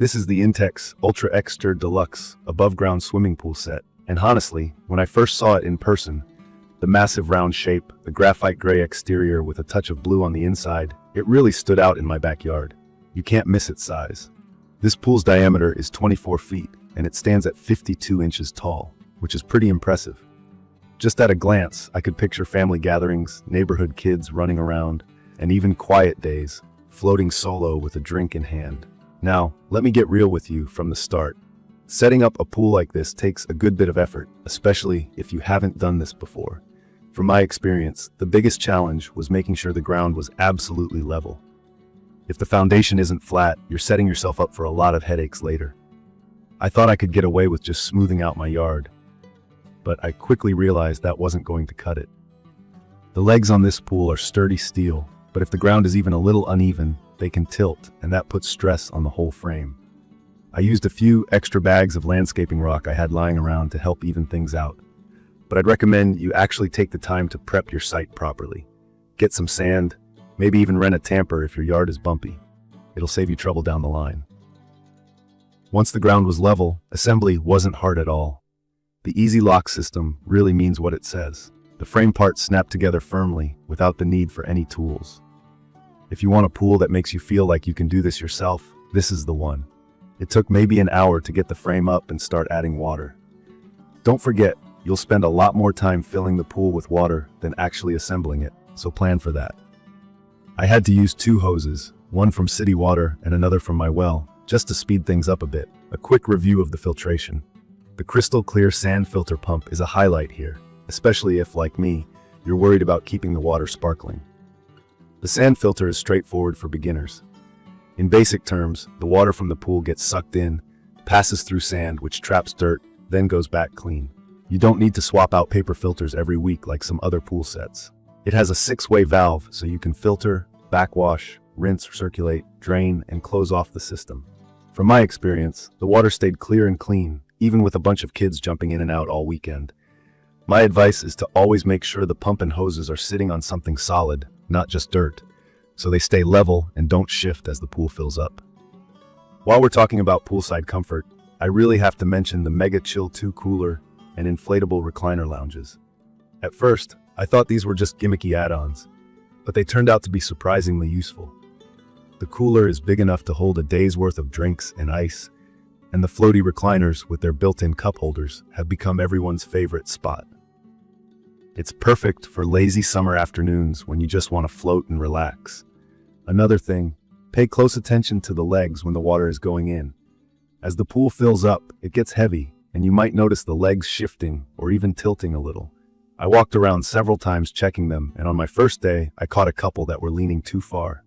This is the Intex Ultra XTR Deluxe above-ground swimming pool set, and honestly, when I first saw it in person, the massive round shape, the graphite gray exterior with a touch of blue on the inside, it really stood out in my backyard. You can't miss its size. This pool's diameter is 24 feet, and it stands at 52 inches tall, which is pretty impressive. Just at a glance, I could picture family gatherings, neighborhood kids running around, and even quiet days, floating solo with a drink in hand. Now, let me get real with you from the start. Setting up a pool like this takes a good bit of effort, especially if you haven't done this before. From my experience, the biggest challenge was making sure the ground was absolutely level. If the foundation isn't flat, you're setting yourself up for a lot of headaches later. I thought I could get away with just smoothing out my yard, but I quickly realized that wasn't going to cut it. The legs on this pool are sturdy steel, but if the ground is even a little uneven, they can tilt, and that puts stress on the whole frame. I used a few extra bags of landscaping rock I had lying around to help even things out. But I'd recommend you actually take the time to prep your site properly. Get some sand, maybe even rent a tamper if your yard is bumpy. It'll save you trouble down the line. Once the ground was level, assembly wasn't hard at all. The easy lock system really means what it says. The frame parts snap together firmly without the need for any tools. If you want a pool that makes you feel like you can do this yourself, this is the one. It took maybe an hour to get the frame up and start adding water. Don't forget, you'll spend a lot more time filling the pool with water than actually assembling it, so plan for that. I had to use 2 hoses, one from city water and another from my well, just to speed things up a bit. A quick review of the filtration. The crystal clear sand filter pump is a highlight here, especially if, like me, you're worried about keeping the water sparkling. The sand filter is straightforward for beginners. In basic terms, the water from the pool gets sucked in, passes through sand which traps dirt, then goes back clean. You don't need to swap out paper filters every week like some other pool sets. It has a 6-way valve so you can filter, backwash, rinse, circulate, drain, and close off the system. From my experience, the water stayed clear and clean, even with a bunch of kids jumping in and out all weekend. My advice is to always make sure the pump and hoses are sitting on something solid, not just dirt, so they stay level and don't shift as the pool fills up. While we're talking about poolside comfort, I really have to mention the Mega Chill 2 cooler and inflatable recliner lounges. At first, I thought these were just gimmicky add-ons, but they turned out to be surprisingly useful. The cooler is big enough to hold a day's worth of drinks and ice, and the floaty recliners with their built-in cup holders have become everyone's favorite spot. It's perfect for lazy summer afternoons when you just want to float and relax. Another thing, pay close attention to the legs when the water is going in. As the pool fills up, it gets heavy, and you might notice the legs shifting or even tilting a little. I walked around several times checking them, and on my first day, I caught a couple that were leaning too far.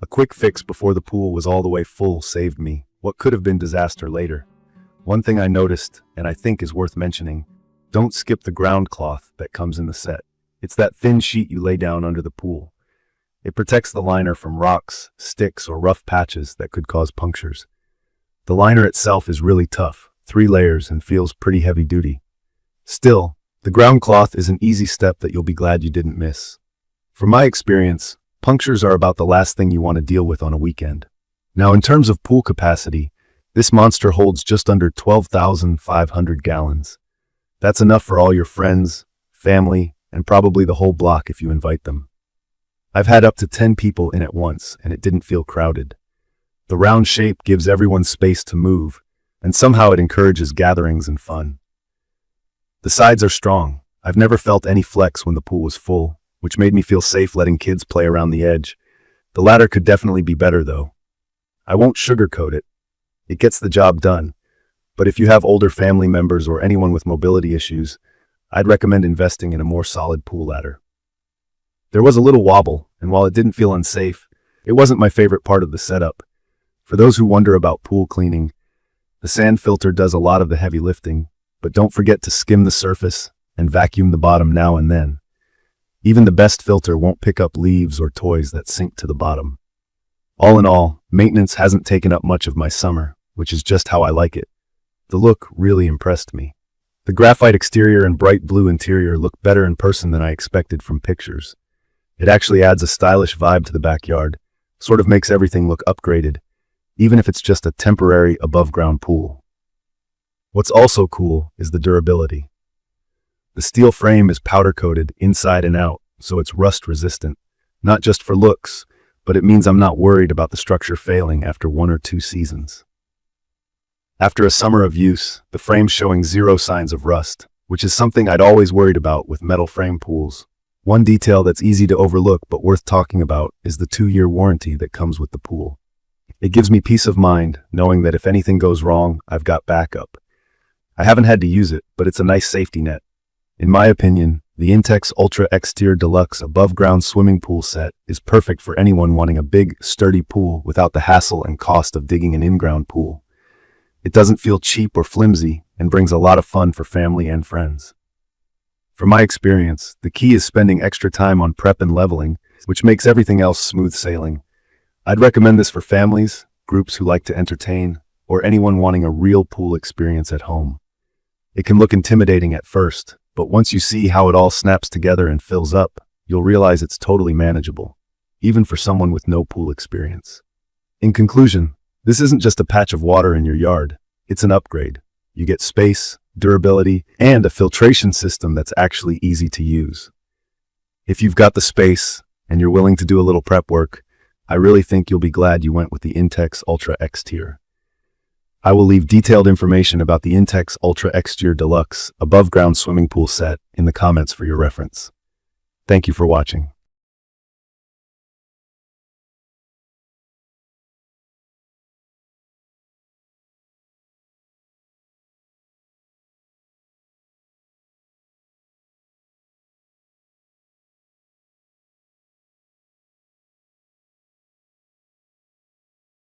A quick fix before the pool was all the way full saved me what could have been disaster later. One thing I noticed, and I think is worth mentioning, don't skip the ground cloth that comes in the set. It's that thin sheet you lay down under the pool. It protects the liner from rocks, sticks, or rough patches that could cause punctures. The liner itself is really tough, 3 layers, and feels pretty heavy duty. Still, the ground cloth is an easy step that you'll be glad you didn't miss. From my experience, punctures are about the last thing you want to deal with on a weekend. Now, in terms of pool capacity, this monster holds just under 12,500 gallons. That's enough for all your friends, family, and probably the whole block if you invite them. I've had up to 10 people in at once, and it didn't feel crowded. The round shape gives everyone space to move, and somehow it encourages gatherings and fun. The sides are strong. I've never felt any flex when the pool was full, which made me feel safe letting kids play around the edge. The ladder could definitely be better, though. I won't sugarcoat it. It gets the job done. But if you have older family members or anyone with mobility issues, I'd recommend investing in a more solid pool ladder. There was a little wobble, and while it didn't feel unsafe, it wasn't my favorite part of the setup. For those who wonder about pool cleaning, the sand filter does a lot of the heavy lifting, but don't forget to skim the surface and vacuum the bottom now and then. Even the best filter won't pick up leaves or toys that sink to the bottom. All in all, maintenance hasn't taken up much of my summer, which is just how I like it. The look really impressed me. The graphite exterior and bright blue interior look better in person than I expected from pictures. It actually adds a stylish vibe to the backyard, sort of makes everything look upgraded. even if it's just a temporary above-ground pool. What's also cool is the durability. The steel frame is powder-coated inside and out, so it's rust-resistant, not just for looks, but it means I'm not worried about the structure failing after 1 or 2 seasons. After a summer of use, the frame's showing 0 signs of rust, which is something I'd always worried about with metal frame pools. One detail that's easy to overlook but worth talking about is the 2-year warranty that comes with the pool. It gives me peace of mind knowing that if anything goes wrong, I've got backup. I haven't had to use it, but it's a nice safety net. In my opinion, the Intex Ultra XTR Deluxe above-ground swimming pool set is perfect for anyone wanting a big, sturdy pool without the hassle and cost of digging an in-ground pool. It doesn't feel cheap or flimsy and brings a lot of fun for family and friends. From my experience, the key is spending extra time on prep and leveling, which makes everything else smooth sailing. I'd recommend this for families, groups who like to entertain, or anyone wanting a real pool experience at home. It can look intimidating at first, but once you see how it all snaps together and fills up, you'll realize it's totally manageable, even for someone with no pool experience. In conclusion, this isn't just a patch of water in your yard, it's an upgrade. You get space, durability, and a filtration system that's actually easy to use. If you've got the space and you're willing to do a little prep work, I really think you'll be glad you went with the Intex Ultra X Tier. I will leave detailed information about the Intex Ultra X Tier Deluxe above-ground swimming pool set in the comments for your reference. Thank you for watching.